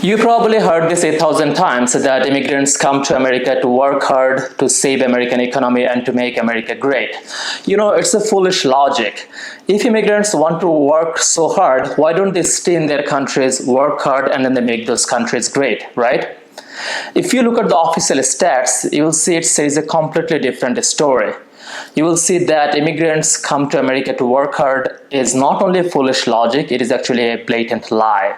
You probably heard this 8,000 times that immigrants come to America to work hard, to save American economy, and to make America great. You know, it's a foolish logic. If immigrants want to work so hard, why don't they stay in their countries, work hard, and then they make those countries great, right? If you look at the official stats, you will see it says a completely different story. You will see that immigrants come to America to work hard is not only a foolish logic, it is actually a blatant lie.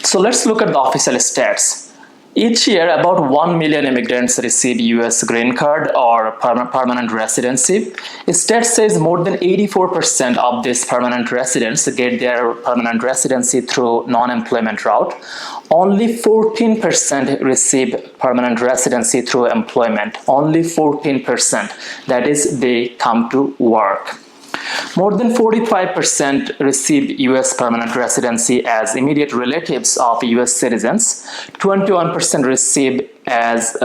So let's look at the official stats. Each year, about 1 million immigrants receive US green card or permanent residency. Stats says more than 84% of these permanent residents get their permanent residency through non-employment route. Only 14% receive permanent residency through employment. Only 14%. That is, they come to work. More than 45% receive US permanent residency as immediate relatives of US citizens. 21% receive as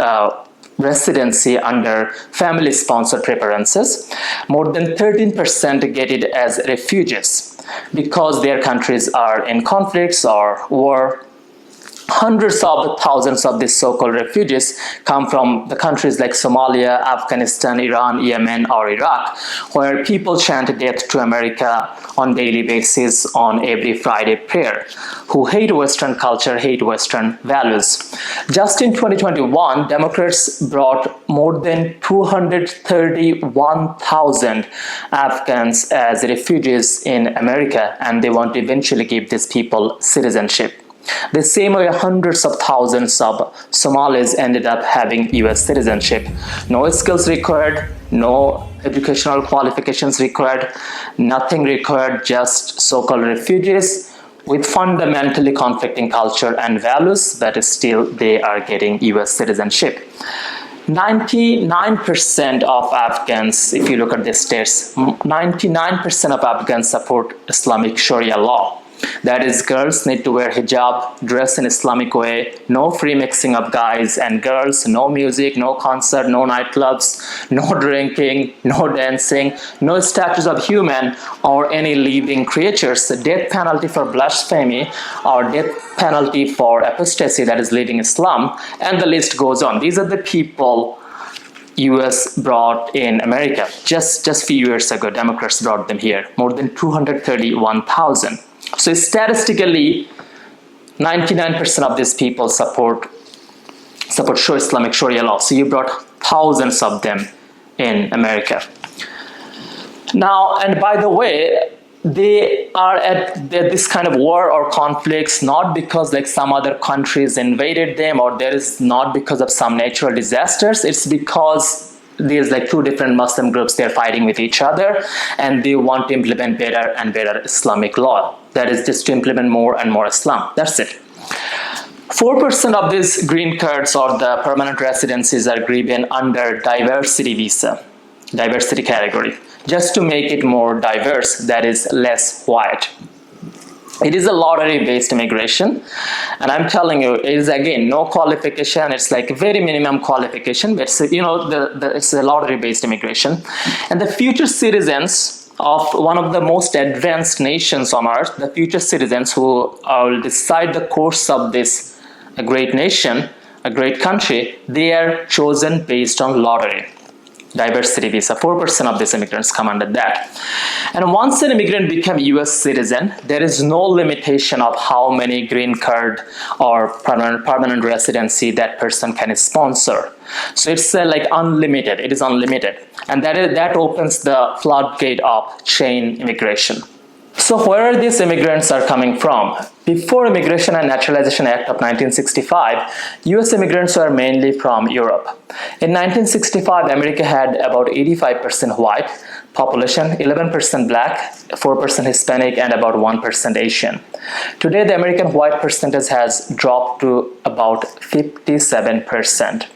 residency under family-sponsored preferences. More than 13% get it as refugees because their countries are in conflicts or war. Hundreds of thousands of these so-called refugees come from the countries like Somalia, Afghanistan, Iran, Yemen, or Iraq, where people chant death to America on daily basis on every Friday prayer, who hate Western culture, hate Western values. Just in 2021, Democrats brought more than 231,000 Afghans as refugees in America, and they want to eventually give these people citizenship. The same way hundreds of thousands of Somalis ended up having US citizenship. No skills required, no educational qualifications required, nothing required, just so-called refugees with fundamentally conflicting culture and values, but still they are getting US citizenship. 99% of Afghans, if you look at the stats, 99% of Afghans support Islamic Sharia law. That is, girls need to wear hijab, dress in Islamic way, no free mixing of guys and girls, no music, no concert, no nightclubs, no drinking, no dancing, no statues of human or any living creatures, death penalty for blasphemy or death penalty for apostasy, that is leaving Islam, and the list goes on. These are the people US brought in America. Just few years ago, Democrats brought them here, more than 231,000. So statistically, 99% of these people support Islamic Sharia law. So you brought thousands of them in America. Now, and by the way, they are at this kind of war or conflicts not because like some other countries invaded them, or there is not because of some natural disasters. It's because there's like two different Muslim groups, they're fighting with each other, and they want to implement better and better Islamic law. That is just to implement more and more Islam. That's it. 4% of these green cards or the permanent residencies are given under diversity visa, diversity category, just to make it more diverse, that is less white. It is a lottery-based immigration, and I'm telling you, it is again no qualification. It's like very minimum qualification, but it's, you know, it's a lottery-based immigration. And the future citizens of one of the most advanced nations on earth, the future citizens who will decide the course of this a great nation, a great country, they are chosen based on lottery. Diversity visa, 4% of these immigrants come under that. And once an immigrant becomes US citizen, there is no limitation of how many green card or permanent residency that person can sponsor. So it's like unlimited, it is unlimited. And that opens the floodgate of chain immigration. So where these immigrants are coming from? Before Immigration and Naturalization Act of 1965, US immigrants were mainly from Europe. In 1965, America had about 85% white population, 11% black, 4% Hispanic, and about 1% Asian. Today, the American white percentage has dropped to about 57%.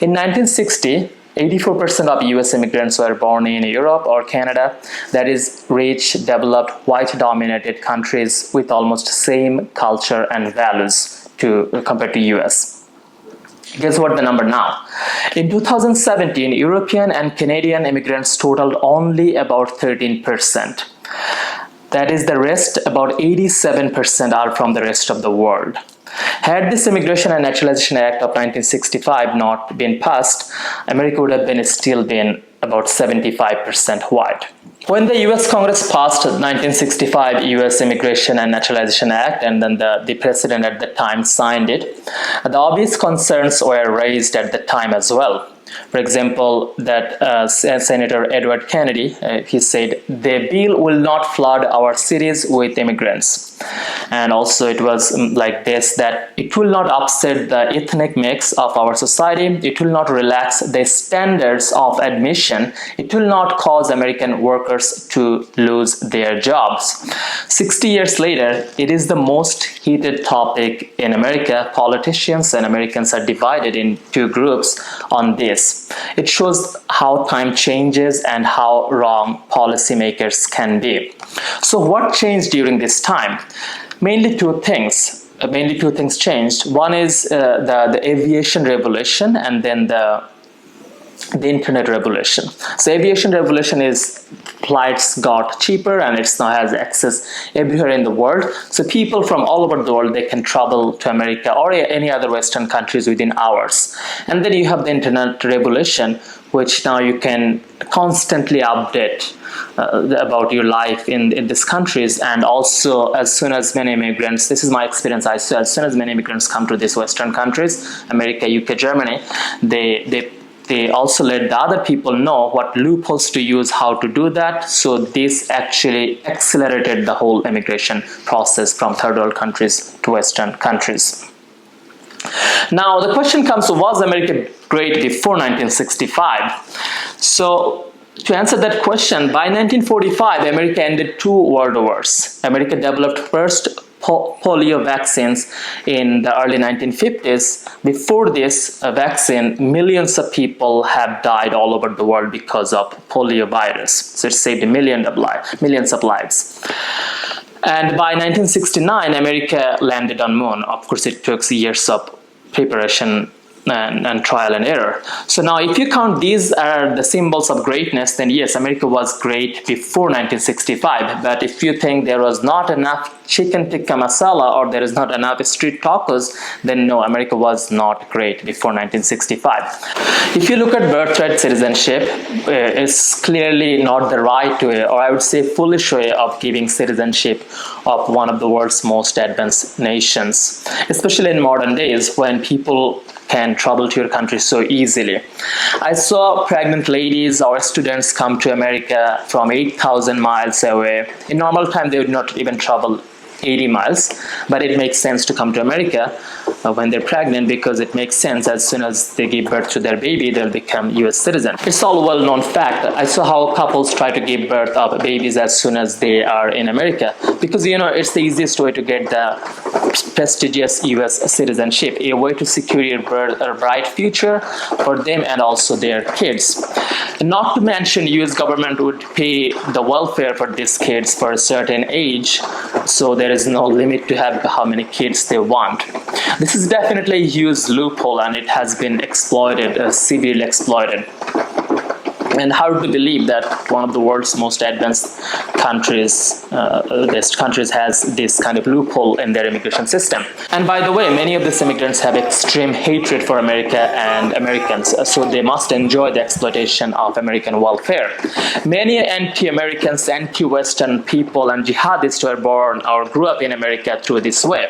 In 1960, 84% of US immigrants were born in Europe or Canada, that is rich, developed, white-dominated countries with almost same culture and values compared to US. Guess what the number now? In 2017, European and Canadian immigrants totaled only about 13%. That is the rest, about 87% are from the rest of the world. Had this Immigration and Naturalization Act of 1965 not been passed, America would have still been about 75% white. When the US Congress passed the 1965 US Immigration and Naturalization Act, and then the president at the time signed it, the obvious concerns were raised at the time as well. For example, that Senator Edward Kennedy, he said, the bill will not flood our cities with immigrants. And also it was like this, that it will not upset the ethnic mix of our society, it will not relax the standards of admission, it will not cause American workers to lose their jobs. 60 years later, it is the most heated topic in America. Politicians and Americans are divided in two groups on this. It shows how time changes and how wrong policymakers can be. So what changed during this time? Mainly two things changed. One is the aviation revolution, and then the internet revolution. So aviation revolution is flights got cheaper and it now has access everywhere in the world. So people from all over the world, they can travel to America or any other Western countries within hours. And then you have the internet revolution, which now you can constantly update about your life in these countries. And also, as soon as many immigrants, this is my experience, as soon as many immigrants come to these Western countries, America, UK, Germany, they also let the other people know what loopholes to use, how to do that. So this actually accelerated the whole immigration process from third world countries to Western countries. Now the question comes, was America great before 1965? So to answer that question, by 1945, America ended two world wars. America developed first polio vaccines in the early 1950s. Before this vaccine, millions of people have died all over the world because of polio virus. So it saved millions of lives. And by 1969, America landed on moon. Of course, it took years of preparation and trial and error. So now if you count these are the symbols of greatness, then yes, America was great before 1965. But if you think there was not enough chicken tikka masala or there is not enough street tacos, then no, America was not great before 1965. If you look at birthright citizenship, it's clearly not the right way, or I would say foolish way of giving citizenship of one of the world's most advanced nations, especially in modern days when people can travel to your country so easily. I saw pregnant ladies or students come to America from 8,000 miles away. In normal time, they would not even travel 80 miles, but it makes sense to come to America when they're pregnant, because it makes sense as soon as they give birth to their baby, they'll become US citizen. It's all well-known fact. I saw how couples try to give birth of babies as soon as they are in America, because it's the easiest way to get the prestigious US citizenship, a way to secure a bright future for them and also their kids. Not to mention, US government would pay the welfare for these kids for a certain age, so there is no limit to have how many kids they want. This is definitely a huge loophole, and it has been exploited, severely exploited. And hard to believe that one of the world's most advanced countries, has this kind of loophole in their immigration system. And by the way, many of these immigrants have extreme hatred for America and Americans, so they must enjoy the exploitation of American welfare. Many anti-Americans, anti-Western people and jihadists were born or grew up in America through this way.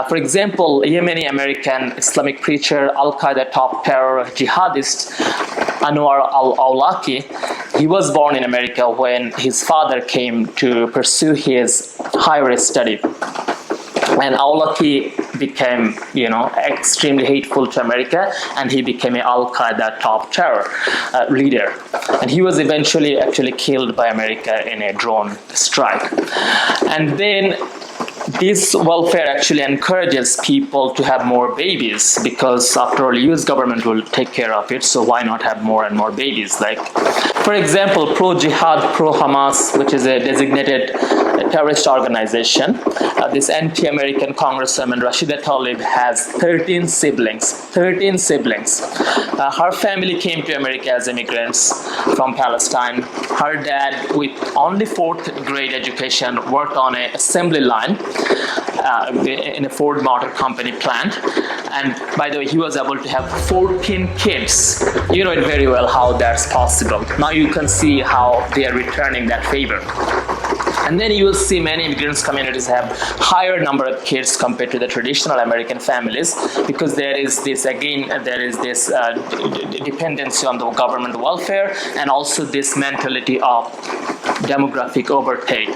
For example, Yemeni American Islamic preacher, Al-Qaeda top terror jihadist Anwar al-Awlaki, he was born in America when his father came to pursue his higher study. And Awlaki became, extremely hateful to America, and he became an Al-Qaeda top terror leader. And he was eventually actually killed by America in a drone strike. And then this welfare actually encourages people to have more babies, because after all, US government will take care of it, so why not have more and more babies? Like, for example, pro-Jihad, pro-Hamas, which is a designated terrorist organization, this anti-American Congresswoman Rashida Tlaib has 13 siblings. 13 siblings. Her family came to America as immigrants from Palestine. Her dad, with only 4th grade education, worked on an assembly line. in a Ford Motor Company plant. And by the way, he was able to have 14 kids. You know it very well how that's possible. Now you can see how they are returning that favor. And then you will see many immigrants communities have higher number of kids compared to the traditional American families, because there is this dependency on the government welfare, and also this mentality of demographic overtake.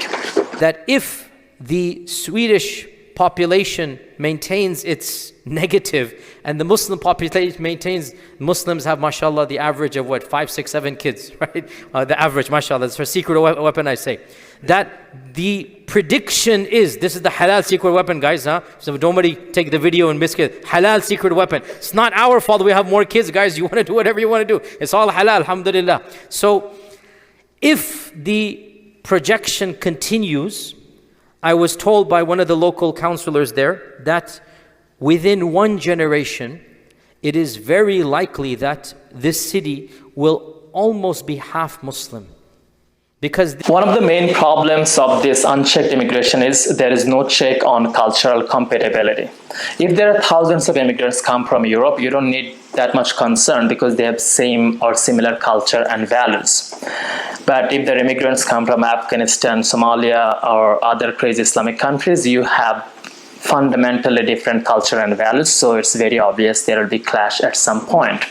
That if the Swedish population maintains its negative and the Muslim population maintains, Muslims have, mashallah, the average of what, 5, 6, 7 kids, right? The average, mashallah, that's for secret weapon, I say. That the prediction is, this is the halal secret weapon, guys, huh? So nobody take the video and miss it. Halal secret weapon. It's not our fault we have more kids, guys. You want to do whatever you want to do. It's all halal, alhamdulillah. So if the projection continues, I was told by one of the local counselors there that within one generation, it is very likely that this city will almost be half Muslim. Because one of the main problems of this unchecked immigration is there is no check on cultural compatibility. If there are thousands of immigrants come from Europe, you don't need that much concern because they have same or similar culture and values. But if the immigrants come from Afghanistan, Somalia, or other crazy Islamic countries, you have fundamentally different culture and values, so it's very obvious there will be clash at some point.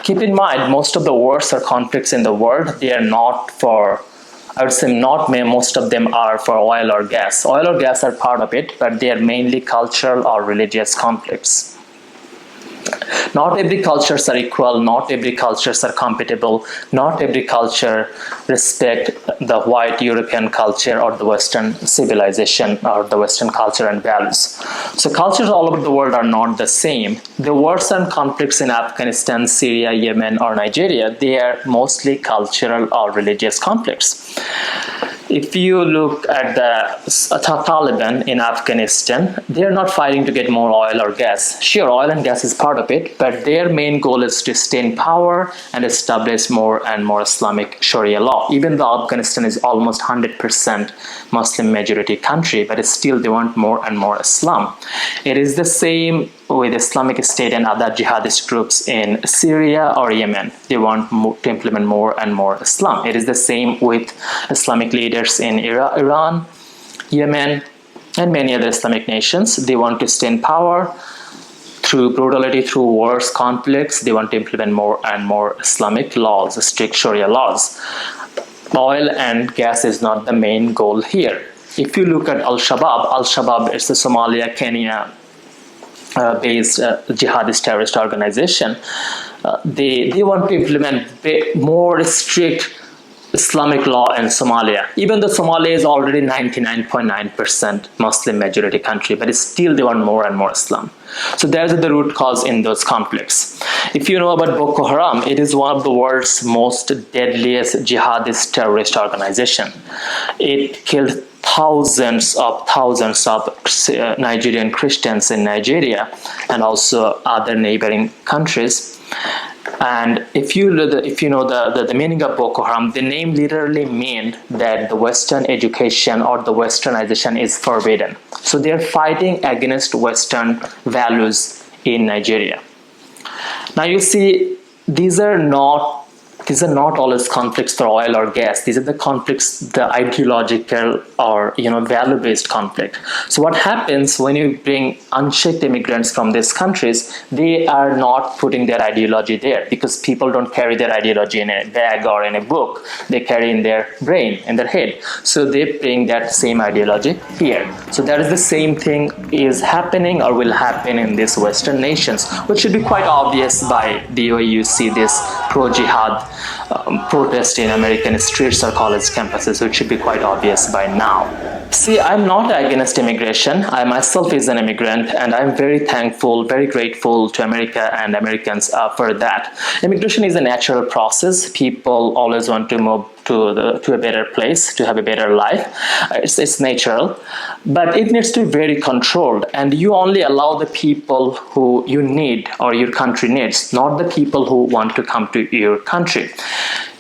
Keep in mind, most of the wars or conflicts in the world, they are not for, I would say most of them are for oil or gas. Oil or gas are part of it, but they are mainly cultural or religious conflicts. Not every cultures are equal, not every cultures are compatible, not every culture respect the white European culture or the Western civilization or the Western culture and values. So cultures all over the world are not the same. The wars and conflicts in Afghanistan, Syria, Yemen, or Nigeria, they are mostly cultural or religious conflicts. If you look at the Taliban in Afghanistan, they're not fighting to get more oil or gas. Sure, oil and gas is part of it, but their main goal is to stay in power and establish more and more Islamic Sharia law. Even though Afghanistan is almost 100% Muslim majority country, but still they want more and more Islam. It is the same with Islamic State and other jihadist groups in Syria or Yemen. They want to implement more and more Islam. It is the same with Islamic leaders in Iran, Yemen, and many other Islamic nations. They want to stay in power through brutality, through wars, conflicts. They want to implement more and more Islamic laws, strict Sharia laws. Oil and gas is not the main goal here. If you look at Al-Shabaab is a Somalia, Kenya, based jihadist terrorist organization. They want to implement more strict Islamic law in Somalia. Even though Somalia is already 99.9% Muslim majority country, but still they want more and more Islam. So there's the root cause in those conflicts. If you know about Boko Haram, it is one of the world's most deadliest jihadist terrorist organization. It killed thousands of Nigerian Christians in Nigeria and also other neighboring countries. And if you know the meaning of Boko Haram, the name literally means that the Western education or the Westernization is forbidden. So they're fighting against Western values in Nigeria. Now you see, these are not always conflicts for oil or gas. These are the conflicts, the ideological or value-based conflict. So what happens when you bring unchecked immigrants from these countries? They are not putting their ideology there because people don't carry their ideology in a bag or in a book. They carry in their brain, in their head. So they bring that same ideology here. So that is the same thing is happening or will happen in these Western nations, which should be quite obvious by the way you see this pro-jihad protest in American streets or college campuses, which should be quite obvious by now. See, I'm not against immigration. I myself is an immigrant, and I'm very thankful, very grateful to America and Americans for that. Immigration is a natural process. People always want to move to a better place, to have a better life. It's natural, but it needs to be very controlled, and you only allow the people who you need or your country needs, not the people who want to come to your country.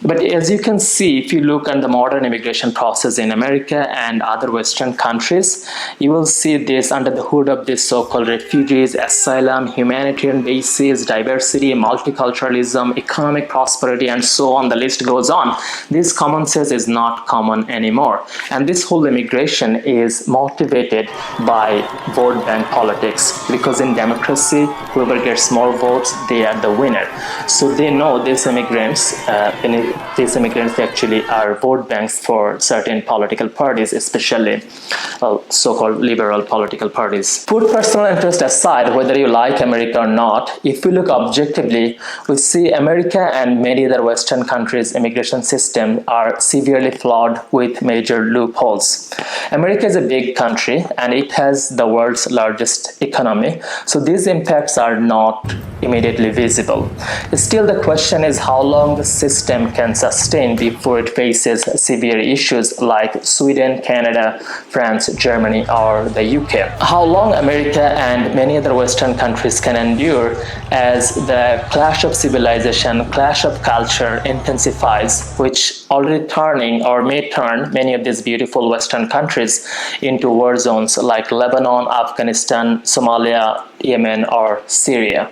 But as you can see, if you look at the modern immigration process in America and other Western countries, you will see this under the hood of this so-called refugees, asylum, humanitarian basis, diversity, multiculturalism, economic prosperity, and so on. The list goes on. This common sense is not common anymore. And this whole immigration is motivated by vote bank politics, because in democracy, whoever gets more votes, they are the winner. So they know these immigrants actually are vote banks for certain political parties, especially so-called liberal political parties. Put personal interest aside, whether you like America or not, if we look objectively, we see America and many other Western countries' immigration system are severely flawed with major loopholes. America is a big country and it has the world's largest economy, so these impacts are not immediately visible. Still, the question is how long the system can sustain before it faces severe issues like Sweden, Canada, France, Germany, or the UK. How long America and many other Western countries can endure as the clash of civilization, clash of culture intensifies, which already turning or may turn many of these beautiful Western countries into war zones like Lebanon, Afghanistan, Somalia, Yemen, or Syria.